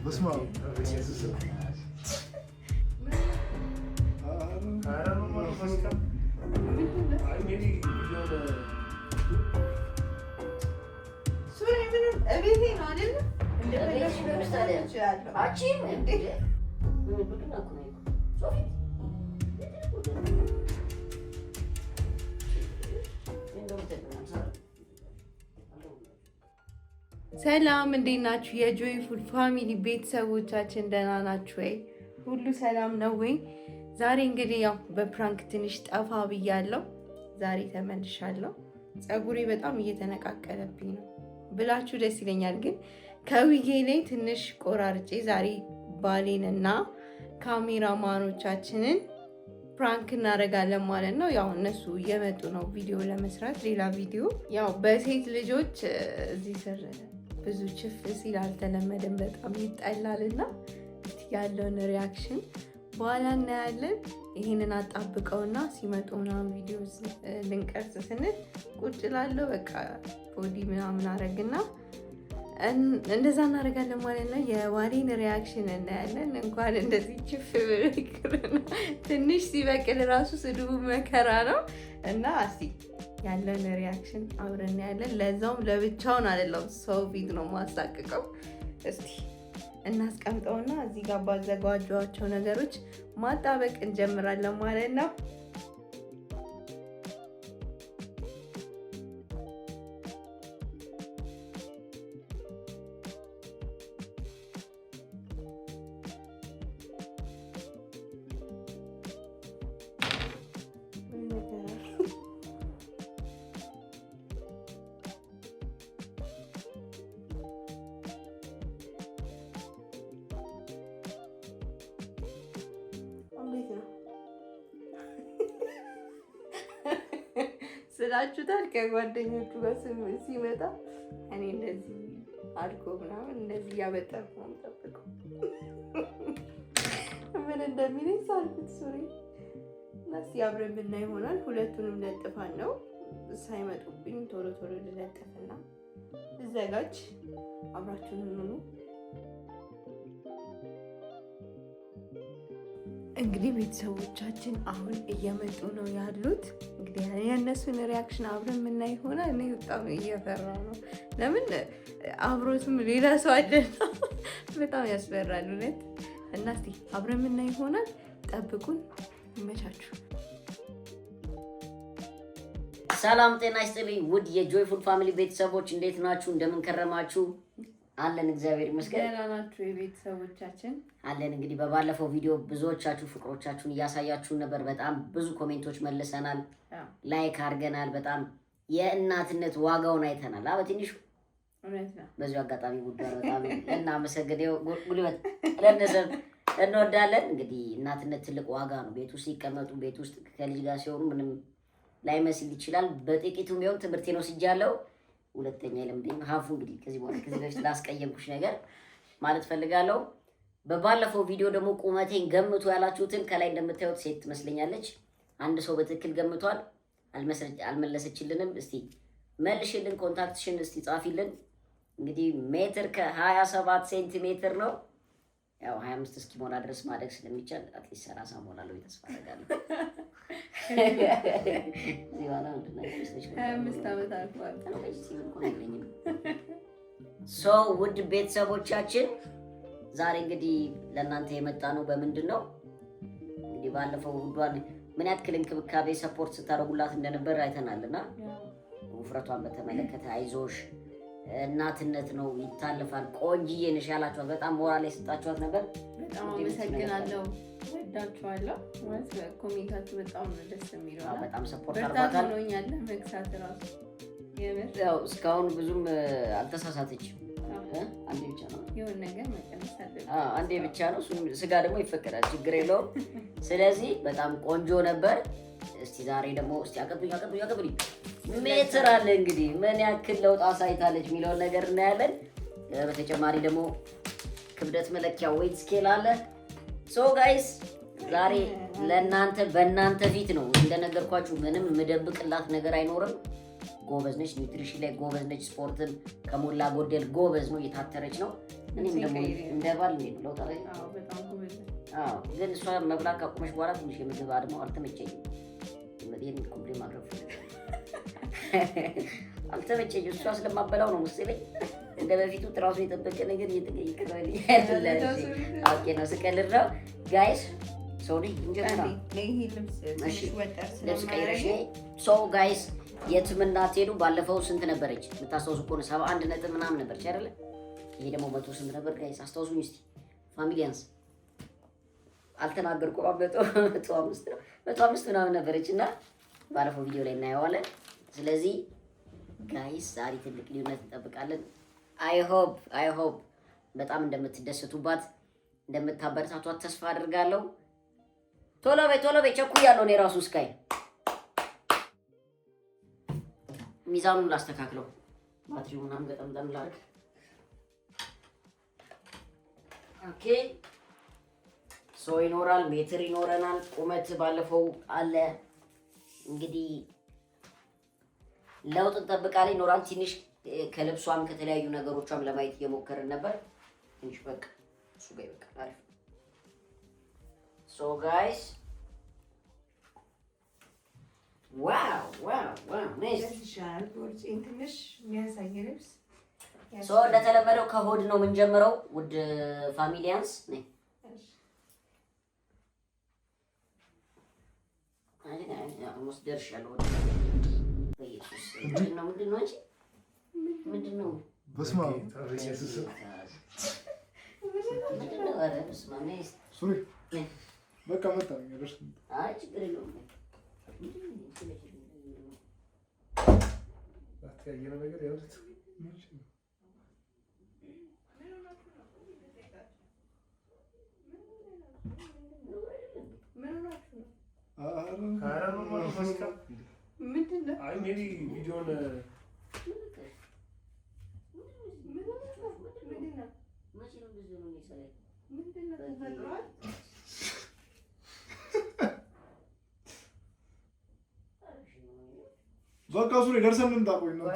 بسمع سوري من أبيتين علينا ሰላም እንዴት ናችሁ? የጆይፉል ፋሚሊ ቤተሰቦቻችን ደህና ናችሁ ወይ? ሁሉ ሰላም ነው ወይ? ዛሬ እንግዲህ ያው በፕራንክ ትንሽ ጠፋ ብያለሁ። ዛሬ ተመልሻለሁ። ፀጉሬ በጣም እየተነቃቀለብኝ ነው ብላችሁ ደስ ይለኛል፣ ግን ከዊጌ ላይ ትንሽ ቆራርጬ ዛሬ ባሌን እና ካሜራማኖቻችንን ፕራንክ እናደርጋለን ማለት ነው። ያው እነሱ እየመጡ ነው ቪዲዮ ለመስራት ሌላ ቪዲዮ። ያው በሴት ልጆች እዚህ ስር ብዙ ችፍ ሲል አልተለመደም፣ በጣም ይጠላል እና ያለውን ሪያክሽን በኋላ እናያለን። ይህንን አጣብቀውና ሲመጡ ምናምን ቪዲዮ ልንቀርጽ ስንል ቁጭ ላለው በቃ ቦዲ ምናምን አረግና እንደዛ እናደርጋለን ማለት ነው። የዋሌን ሪያክሽን እናያለን። እንኳን እንደዚህ ችፍ ብሎ ትንሽ ሲበቅል ራሱ ስድቡ መከራ ነው እና እስቲ ያለን ሪያክሽን አብረን እናያለን። ለዛውም ለብቻውን አይደለም፣ ሰው ፊት ነው ማሳቅቀው። እስቲ እናስቀምጠውና እዚህ ጋር ባዘጋጇቸው ነገሮች ማጣበቅ እንጀምራለን ማለት ነው። ስላችሁታል። ከጓደኞቹ ጋር ሲመጣ እኔ እንደዚህ አድርጎ ምናምን እንደዚህ እያበጠርኩ ነው የምጠብቀው። ምን እንደሚለኝ ሳልኩት ሱሪ እና እስኪ አብረን ብናይ ይሆናል። ሁለቱንም ለጥፋን ነው ሳይመጡብኝ ቶሎ ቶሎ ልለጥፍና ልዘጋጅ። አብራችሁን ሁኑ። እንግዲህ ቤተሰቦቻችን አሁን እየመጡ ነው ያሉት። እንግዲህ የእነሱን ሪያክሽን አብረን የምናይ ይሆናል። እኔ በጣም እየፈራሁ ነው። ለምን አብሮትም ሌላ ሰው አይደለ፣ በጣም ያስፈራል እውነት። እና እስኪ አብረን የምናይ ይሆናል። ጠብቁን። ይመቻችሁ። ሰላም ጤና ይስጥልኝ ውድ የጆይፉል ፋሚሊ ቤተሰቦች፣ እንዴት ናችሁ? እንደምን ከረማችሁ? አለን እግዚአብሔር ይመስገን። ደህና ናችሁ የቤተሰቦቻችን? አለን። እንግዲህ በባለፈው ቪዲዮ ብዙዎቻችሁ ፍቅሮቻችሁን እያሳያችሁን ነበር። በጣም ብዙ ኮሜንቶች መልሰናል፣ ላይክ አድርገናል። በጣም የእናትነት ዋጋውን አይተናል። በትንሹ እውነት ነው። በዚሁ አጋጣሚ ጉዳይ በጣም እናመሰግነው። ጉልበት ለነሰብ እንወዳለን። እንግዲህ እናትነት ትልቅ ዋጋ ነው። ቤት ውስጥ ሲቀመጡ፣ ቤት ውስጥ ከልጅ ጋር ሲሆኑ ምንም ላይመስል ይችላል። በጥቂቱም ቢሆን ትምህርቴን ወስጃለሁ። ሁለተኛ ልምዴም ሀፉ እንግዲህ ከዚህ በፊት ላስቀየምኩሽ ነገር ማለት ፈልጋለሁ። በባለፈው ቪዲዮ ደግሞ ቁመቴን ገምቱ ያላችሁትን ከላይ እንደምታዩት ሴት ትመስለኛለች። አንድ ሰው በትክክል ገምቷል፣ አልመለሰችልንም። እስቲ መልሽልን፣ ኮንታክትሽን እስቲ ጻፊልን። እንግዲህ ሜትር ከ27 ሴንቲሜትር ነው። ያው 25 እስኪሞላ ድረስ ማደግ ስለሚቻል አትሊስት 30 ሞላለሁ ተስፋ አደርጋለሁ። ውድ ቤተሰቦቻችን ዛሬ እንግዲህ ለእናንተ የመጣ ነው በምንድን ነው እንግዲህ ባለፈው ውዷን ምን ያክል እንክብካቤ ሰፖርት ስታደርጉላት እንደነበር አይተናልና ውፍረቷን በተመለከተ አይዞሽ እናትነት ነው ይታለፋል፣ ቆንጅዬ ነሽ ያላችኋት በጣም ሞራል ላይ ሰጣችኋት ነበር። በጣም አመሰግናለሁ። ወዳችኋለሁ። ማለት ኮሜንታችሁ በጣም ደስ የሚለው ነው። በጣም ሰፖርት አድርጓታል። ነውኛለ መክሳት ራሱ ያው እስካሁን ብዙም አልተሳሳተችም። አንዴ ብቻ ነው የሆነ ነገር መቀነስ አለበት። አንዴ ብቻ ነው። ስጋ ደግሞ ይፈቀዳል፣ ችግር የለውም። ስለዚህ በጣም ቆንጆ ነበር። እስቲ ዛሬ ደግሞ እስቲ አቀብኝ ሜትር አለ እንግዲህ ምን ያክል ለውጥ አሳይታለች የሚለውን ነገር እናያለን። በተጨማሪ ደግሞ ክብደት መለኪያ ዌይት ስኬል አለ። ሶ ጋይስ ዛሬ ለእናንተ በእናንተ ፊት ነው እንደነገርኳችሁ፣ ምንም የምደብቅላት ነገር አይኖርም። ጎበዝ ነች፣ ኒውትሪሽን ላይ ጎበዝ ነች፣ ስፖርትን ከሞላ ጎደል ጎበዝ ነው፣ እየታተረች ነው። እኔም ደግሞ እንደ ባል ነው ለውጥ አለ። አዎ ግን እሷ መብላት ካቆመች በኋላ ትንሽ የምግብ አድማው አልተመቸኝም። ይሄን ኮምፕሌን ማድረግ አልተመቸኝም። እሷ ስለማበላው ነው መሰለኝ እንደ በፊቱ ትራሱ የጠበቀ ነገር እየተቀየቀ ኦኬ ነው ስቀልድ ነው ጋይስ። ሶሪ እንጀራ ልብስ ቀይረሽ ሶ ጋይስ የትም እንዳትሄዱ። ባለፈው ስንት ነበረች የምታስታውሱ ከሆነ 71 ነጥብ ምናምን ነበረች አይደለ? ይሄ ደግሞ 100 ስንት ነበር ጋይስ አስታውሱኝ እስቲ። ፋሚሊያንስ አልተናገርኩም። 105 ምናምን ነበረች እና ባለፈው ቪዲዮ ላይ እናየዋለን። ስለዚህ ጋይስ ዛሬ ትልቅ ልዩነት እንጠብቃለን። አይ ሆፕ በጣም እንደምትደሰቱባት እንደምታበረታቷት ተስፋ አድርጋለሁ። ቶሎ በይ ቸኩያለሁ። እኔ ራሱ እስካይ ሚዛኑን ላስተካክለው ባትሪው ምናምን ገጠምጠም ላድርግ። ኦኬ ሰው ይኖራል፣ ሜትር ይኖረናል፣ ቁመት ባለፈው አለ። እንግዲህ ለውጥ እንጠብቃለን ይኖራል። ትንሽ ከልብሷም ከተለያዩ ነገሮቿም ለማየት እየሞከርን ነበር። ትንሽ በቃ እሱ ጋር ይበቃል። አሪፍ ሶ ጋይስ ዋው ሶ እንደተለመደው ከሆድ ነው የምንጀምረው። ውድ ፋሚሊያንስ ነኝ ኦልሞስት ደርሻለሁ። በኢየሱስ ምንድን ነው? በስመ አብ በቃ መጣ። አይ ችግር የለውም። ነገር ያሉት በቃ ሱሪ ደርሰን እንምጣ። ቆይ ነው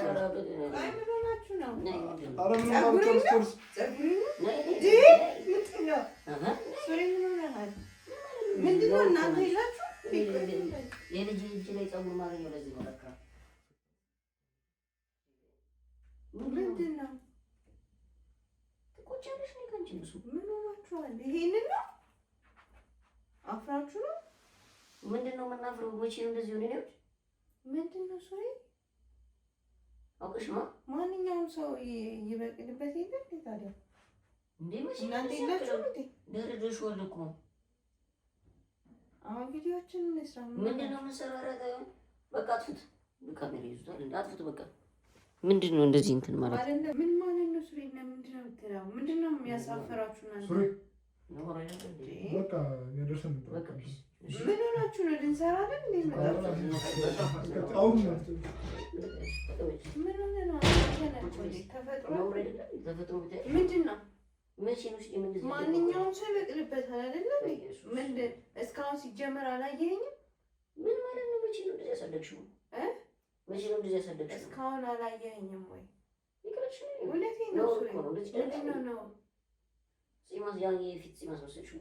ምንድን ነው የምናፍረው? መቼ ነው እንደዚህ ሆነ? ምንድን ነው ሱሪ አውቅሽ ነው። ማንኛውም ሰው ይበቅልበት የለም ታዲያ እንዴ? መቼ እናንተ ይላችሁ እንዴ? ደረደሽ ወልኩ አሁን ቪዲዮችን እንስራ። ምንድን ነው መሰራራታው? በቃ አጥፉት። ካሜራ ይዙታል እንዴ? አጥፉት በቃ። ምንድን ነው እንደዚህ እንትን ማለት አይደለም። ምን ማለት ነው ሱሪ? ምንድን ነው የምትለው? ምንድን ነው የሚያሳፍራችሁ እናንተ? ሱሪ ነው አይደል እንዴ? በቃ ያደርሰን በቃ ምን ሆናችሁ ነው? ልንሰራ አይደል እንዴ? አሁን ምን ሆነ ነው? ተፈጥሮ ምንድን ነው? መቼ ነው ማንኛውም ሰው ይበቅልበታል አይደል እንዴ? ምንድን እስካሁን ሲጀመር አላየኸኝም? ምን ማለት ነው? መቼ ነው እንደዚህ ያሳደግሽው? መቼ ነው እንደዚህ ያሳደግሽው? እስካሁን አላየኸኝም ወይ? ይቅርሽ ነው። እውነቴን ነው። ምንድን ነው ሲማስ ያን የፊት ሲማስ ወሰድሽው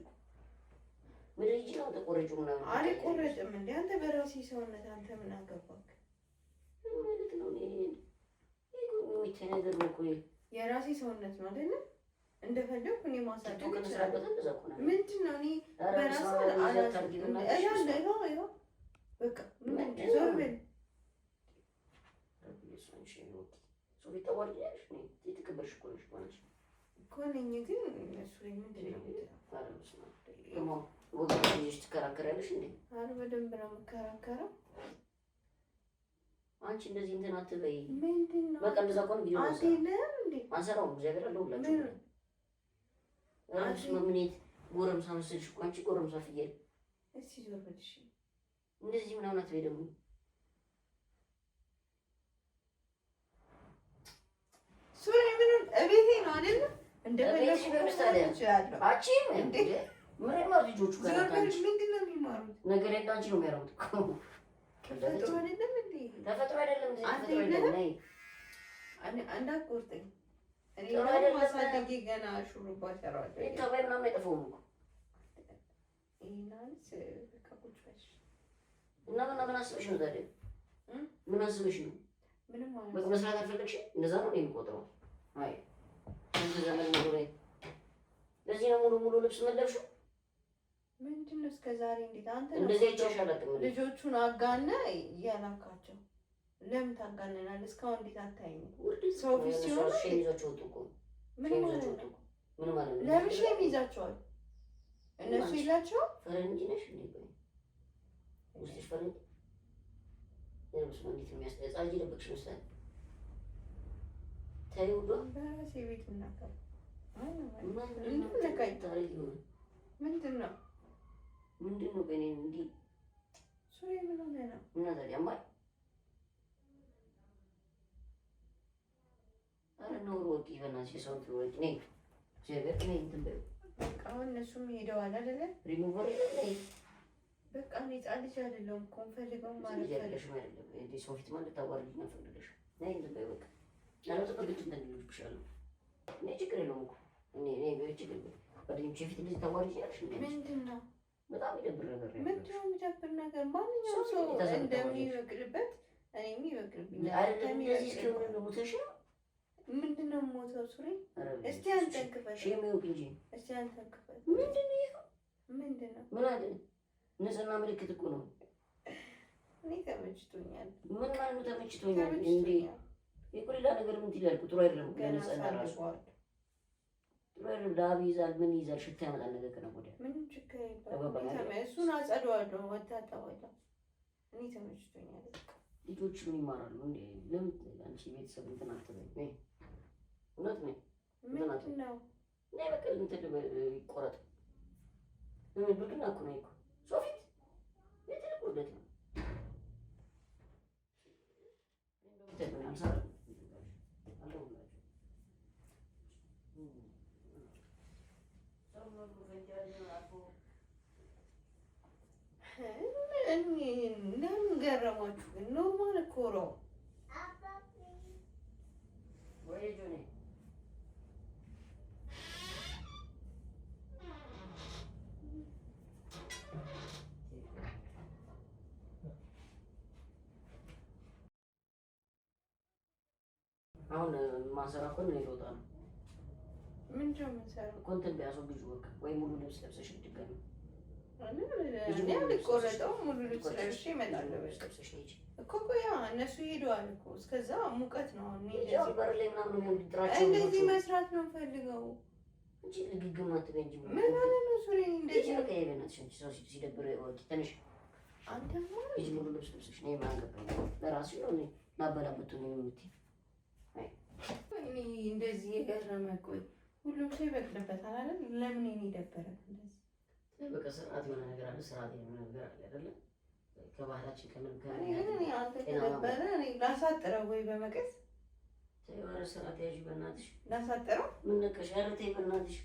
ምን ይችላል? ተቆረጩ ምናምን አልቆረጥም እንዴ? አንተ በራሴ ሰውነት አንተ ምን አገባክ ማለት ነው? ይሄ ነገር ነው እኮ የራሴ ሰውነት ነው አይደል? እንደፈለኩ እኔ ማሳደግ ከመስራበት እንደዛ እኮ ነው። ምንድን ነው? እኔ በራሴ አላታርጊና አይደል? በቃ ምን ዞር በል ሶሪ ተወርያለሽ ነው የተከበርሽ እኮ ነሽ ማለት እኮ ነኝ። ግን እሱ ምንድን ነው ወገንሽ ትከራከራለሽ እንዴ? አረ በደንብ ነው የምከራከረው። አንቺ እንደዚህ እንትን አትበይ። ምንድነው? በቃ እንደዛ ቆን ቪዲዮ አንሰራው እግዚአብሔር አለው ሁላችሁ አንቺ ማምኔት ጎረምሳ መስልሽ እኮ አንቺ ጎረምሳ ፍየል። እስቲ ዞር በልሽ እንደዚህ ምናምን አትበይ ደግሞ ሱሪ ምን እቤቴ ነው አይደል? እንደፈለግሽ በምሳሌ አቺ እንዴ ምን ነው ልጆቹ ጋር ታንቺ ምንድነው የሚማሩት? ነገር የለም አንቺ ነው የሚያረጉት እኮ ተፈጥሮ አይደለም እንዴ? ተፈጥሮ አይደለም እንዴ? ተፈጥሮ አይደለም ነይ አንድ አቆርጠኝ እኔ ማሳደጌ ገና ሹሩባ እሰራዋለሁ። ተባይ ምናምን አይጠፋውም እኮ ይሄናንስ ከቁጭ በሽ እና ምን አስበሽ ነው ታዲያ? ምን አስበሽ ነው? ምንም ማለት በቃ መስራት አልፈለግሽም? እንደዛ ነው የሚቆጥረው። አይ አንተ ዘመን ሙሉ ላይ ለዚህ ነው ሙሉ ልብስ መለብሽው? ምንድን ነው እስከ ዛሬ እንዴት አንተ እንደዚህ አይቻሻላትም። ልጆቹን አጋና እያላካቸው ለምን ታጋነናል? እስካሁን እንዴት አታይኝም? ሰው ፊት ሲሆን ሸሚዛቸው ወጡ እኮ ምን ማለት ነው? ምን ማለት ነው? ለምን ሸሚዝ ይዛቸዋል? እነሱ ይላቸው ፈረንጅ ነሽ እንዴ? ቆይ ውስጥሽ ፈረንጅ የምስ እንዴት የሚያስጠጻጅ ደብቅሽ መስላል። ታዩ በራሴ ቤት ምናከር ምንድን ነው በእኔ እንዲህ ሱሪ ምን ሆነ ነው? ምን ታዲያ ማይ አረ ነው ወቂ በእናትሽ ሰው ትወቂ ነይ ጀበት ነይ እንትን በይ በቃ እነሱም ሄደዋል አይደለ? ሪሙቨር ነይ በቃ እኔ ጻ ልጅ አይደለሁም እኮ ፈልገው ማለት ፈልገው አይደለም እንዴ ሰው ፊት ማለት ታዋርጅ ነው ፈልገሽ ነይ እንትን በይ በቃ ያለው ተቀብጭ እንትን ልልብሻለሁ እኔ ችግር የለውም እኮ እኔ ችግር የለውም በደንብ ፊት ልጅ ታዋርጅ ያልሽ ምንድን ነው? በጣም ይደብር ነገር ነው። ምንድን ነው የሚደብር ነገር? ማንኛውም ሰው እንደሚበቅልበት እኔም ይበቅልብኛል። አይደለም እንደዚህ እስኪሆን ነው ሙተሽ ነው ምንድን ነው ሞተው ሱሪ? እስቲ አንተን ክፈት። ሸሚው እንጂ እስቲ አንተን ክፈት። ምንድን ነው ይሄ? ምንድን ነው? ምን አይደል? ንጽህና ምልክት እኮ ነው። እኔ ተመችቶኛል። ምን ማለት ነው ተመችቶኛል? እንዴ ይሄ ሌላ ነገር ምን ትይላል? ጥሩ አይደለም። ንጽህና ራሱ ጥሩ አይደለም። ዳብ ይዛል፣ ምን ይዛል፣ ሽታ ያመጣል። ነገር ከነገ ወዲያ ምንም ችግር የለውም። እሱን አጸደዋለሁ፣ ወታጠዋለሁ። እኔ ተመችቶኛል። ልጆች ምን ይማራሉ እንዴ? ለምን አንቺ ቤተሰብ እንትን አትበይ? እውነት ነው። ምንድን ነው? እኔ በቃ እንትን ይቆረጥ ምን ብርግና እኮ ነው እኮ ሰው ፊት የትልቅ ውርደት ነው። ለምን ገረማችሁ? ኖርማል እኮ ነው። አሁን ማሰራ እኮ ነው ይወጣ ነው። ምንድን ነው የምንሰራው? ኮንተንት ቢያስወግጁ በቃ ወይ ሙሉ ልብስ ለብሰሽ ድጋሚ እኔ አልቆረጠውም። ሙሉ ልብስ ለብሼ እመጣለሁ እኮ ቆያ እነሱ ሄደዋል እኮ እስከዛ ሙቀት ነው። እንደዚህ መስራት ነው ፈልገው እንጂ ልግግም አትበይ እንጂ ምን ማለት ነው? ሱሪ እንደዚህ በቃ የበናትሽ እንጂ ሰው ሲደብር ወቂ ትንሽ አንተ ማለት ሙሉ ልብስ ለብሰሽ ነው የማንገባኝ ለራስሽ ነው ላበላበቱ ነው የምትይ። እኔ እንደዚህ የገረመ ቆይ ሁሉም ሰው ይበቅልበታል አይደል? ለምን እኔ ደበረ እንደዚህ በቃ ስርዓት የሆነ ነገር አለ። ስርዓት የሆነ ነገር አለ አይደለ? ከባህላችን ከምን እኔ አንተ ተደበረ እኔ ላሳጥረው ወይ በመቀስ ተይዋረ ስርዓት ያዥ በእናትሽ ላሳጥረው ምን ነቀሽ? ኧረ ተይ በእናትሽ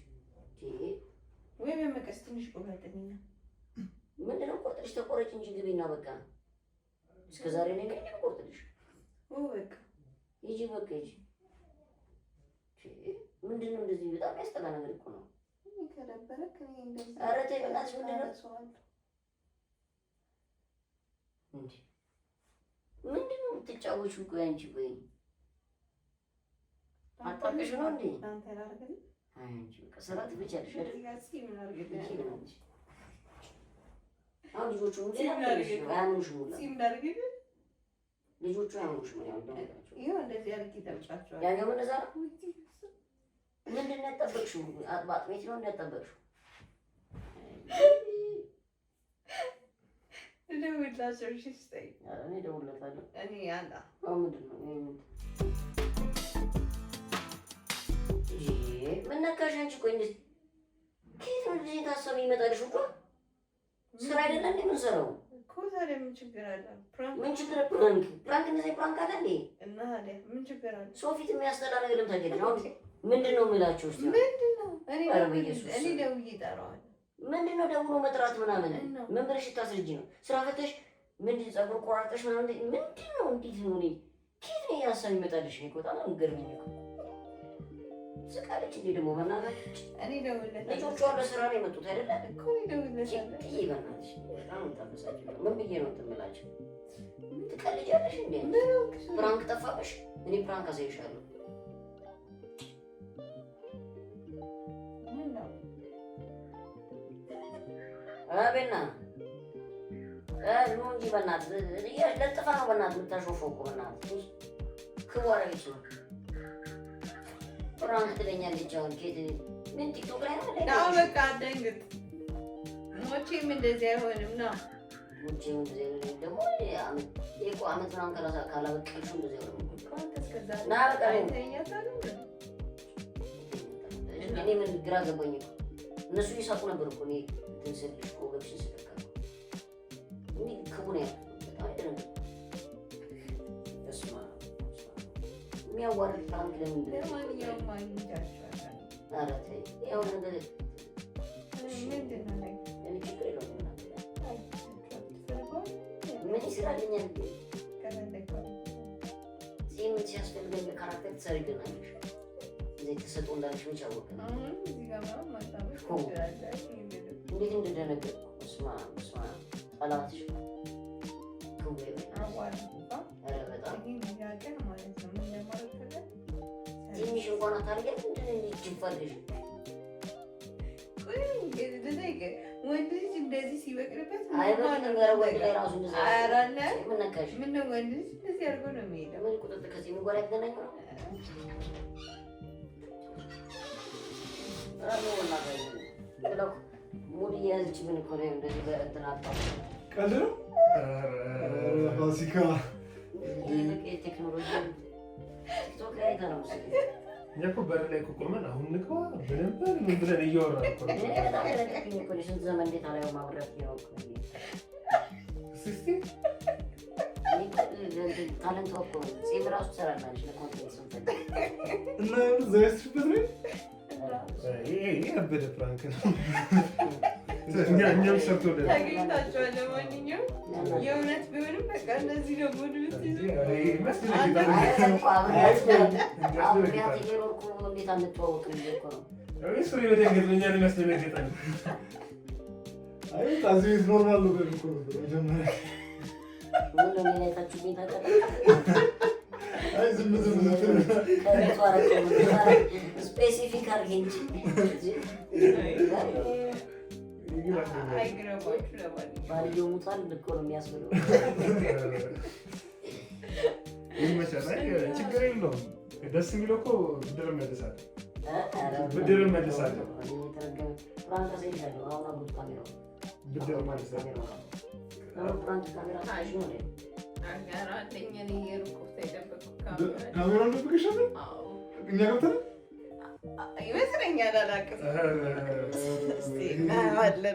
ወይ በመቀስ ትንሽ ቁረጥልኝ። ምንድን ነው ቆርጥልሽ? ተቆረጭ እንጂ ግቢና በቃ እስከ ዛሬ ነው እንግዲህ ቆርጥልሽ። በቃ ሂጂ በቃ ሂጂ። ምንድን ነው እንደዚህ? በጣም ያስጠላ ነገር እኮ ነው። ኧረ ተይ በእናትሽ ምንድን ነው እንዴ? ምንድን ነው የምትጫወቺው? ቆይ አንቺ ቆይ አጣቀሽ ነው እንዴ? አንቺ በቃ ስራ ትፈቻለሽ አይደል? አሁን ልጆቹ አያምኑሽም ሁላ ልጆቹ አያምኑሽም። ያኛው እንደዛ ነው። ምንድን ነው ያጠበቅሽው? በአጥሜት ነው እንዳጠበቅሽው? እደውልላቸው እሺ ስጠኝ። እኔ እደውልለታለሁ። እኔ አላ ምንድን ነው ምን ነካሽ አንቺ? ቆይ እንዴት ከየት ነው እንደዚህ ታሰብ ይመጣልሽ? እኮ ስራ አይደለ እንዴ የምንሰራው እኮ። ታዲያ ምን ችግር አለ? ምን ችግር ፕራንክ እንደዚህ ፕራንክ አለ እንዴ? እና ታዲያ ምን ችግር አለ? ሰው ፊት የሚያስጠላ ነገር ለምታገኝ አሁን ምንድን ነው የምላቸው? እስኪ ምንድን ነው እኔ ደውዬ እጠራዋለሁ። ምንድን ነው ደውሎ መጥራት ምናምን? ምን ብለሽ ታስረጂ ነው? ስራ ፈተሽ ምንድን ፀጉር ቆራርጠሽ ምናምን ምንድን ነው? እንዴት ነው? እኔ ከየት ነው ሀሳብ ይመጣልሽ? እኔ እኮ በጣም ነው የምትገርሚኝ እኮ። ስቃለች እንዴ ደግሞ በእናታች እኔ ደውልለት ልጆቿ ለስራ ነው የመጡት አይደለ እኮ ደውልለት ይሄ በእናትሽ በጣም ታበሳጭ ምን ብዬ ነው ትምላችሁ ትቀልጃለሽ እንዴ ፕራንክ ጠፋብሽ እኔ ፕራንክ አሳይሻለሁ አቤና ነው እንጂ በእናትህ ለጥፋ ነው በእናትህ የምታሾፈው እኮ በእናትህ ክዋራይቱ ፕራንክ ትለኛለች አሁን ኬት ምን ቲክቶክ ላይ ነው አዎ በቃ አትደንግጥ ሞቼም እንደዚህ አይሆንም ነው ሞቼም እንደዚህ አይሆንም ደግሞ እኮ አመት ምናምን ካላበቀልሽው እንደዚህ አይሆንም ና በቃ እኔ ምን ግራ ገባኝ እኮ እነሱ ይሳቁ ነበር እኮ እኔ ትንስልሽ እኮ ገብሽን ስልካ እኔ ክቡን በጣም አይደለም እስማ የሚያዋርድ ፕራንክ ለምንድን ነው ለማንኛውም ማግኘታቸዋል ኧረ ተይ ያው ነገር ምንድን ነው እኔ ችግር የለውም ምን ይስራልኛል ጺም ሲያስፈልገኝ ካራክተር ትሰሪልናለሽ እዚህ ተሰጥኦ እንዳለሽ ብቻ አወቅ እንዴት እንደደነገጥኩ እስማ ጠላትሽ ትንሽ እንኳን አታርገን ጅንፋለሽ ወንድ ልጅ እንደዚህ ሲበቅልበት አይበቅልም ወንድ ላይ ራሱ ምን ነካሽ ምነው ወንድ ልጅ እንደዚህ አድርጎ ነው የሚሄደው ምን ቁጥጥር ከዚህ ምን ጋር ያገናኝ ነው ሙድ እየያዘች ምን እኮ ነው እንደዚህ በእንትን አጣ ቀልድ ነው ፋሲካ ቴክኖሎጂ ቲክቶክ ላይ ነው እኛ እኮ በር ላይ እኮ ቆመን አሁን ንግባ በደንብ ምን ብለን እያወራን እኮ ነው በጣም ያለቀኝ እኮ ነው ስንት ዘመን እንዴት አላየው ማብራት ነው እስቲ ታለንት እኮ ጺም ራሱ ትሰራለች ለኮንቴንት ስንት እና ዘይስበት ነው ይሄ ያበደ ፕራንክ ነው እኛም ሰርቶልናል ታገኝታቸዋል ለማንኛውም የእውነት ቢሆንም በቃ እንደዚህ ነው ሙድ ብትይዙ እንዴት አንተዋወቅም እኮ ነው እሱ የበደንገት ነው እኛን የሚያስደነግጠን አይ ታዚህ ኖርማል ነው እኮ መጀመሪያ ምንም የታችሁ ቤት አቀረ አይ ዝም ስፔሲፊክ አርገኝ ባልየው ሙቷል እኮ ነው የሚያስብለው ችግር የለውም ደስ የሚለው እኮ ብድር መልሳለሁ ብድር መልሳለሁ ካሜራ ልብቅሽ እኛ ገብተን ይመስለኛል አላውቅም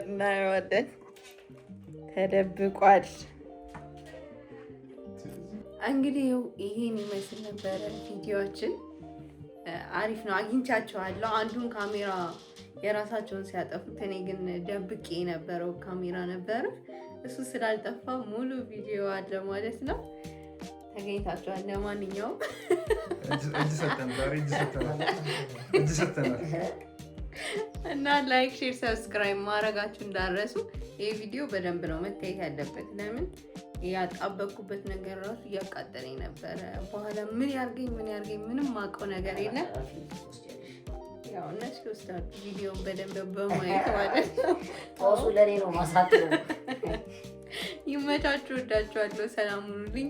እናየዋለን ተደብቋል እንግዲህ ይሄን ይመስል ነበረ ቪዲዮችን አሪፍ ነው አግኝቻቸዋለሁ አንዱን ካሜራ የራሳቸውን ሲያጠፉት እኔ ግን ደብቄ የነበረው ካሜራ ነበረ እሱ ስላልጠፋ ሙሉ ቪዲዮ አለ ማለት ነው ተገኝታችኋል ለማንኛውም እጅ ሰጥተናል እና ላይክ ሼር ሰብስክራይብ ማድረጋችሁ እንዳረሱ ይህ ቪዲዮ በደንብ ነው መታየት ያለበት ለምን ያጣበቅኩበት ነገር ራሱ እያቃጠለኝ ነበረ በኋላ ምን ያርገኝ ምንም ማውቀው ነገር የለም ያው እነሱ ይወስዳሉ ቪዲዮን በደንብ በማየት ማለት ነው ጦሱ ለኔ ነው ማሳት ይመቻችሁ ወዳችኋለሁ ሰላም ሁኑልኝ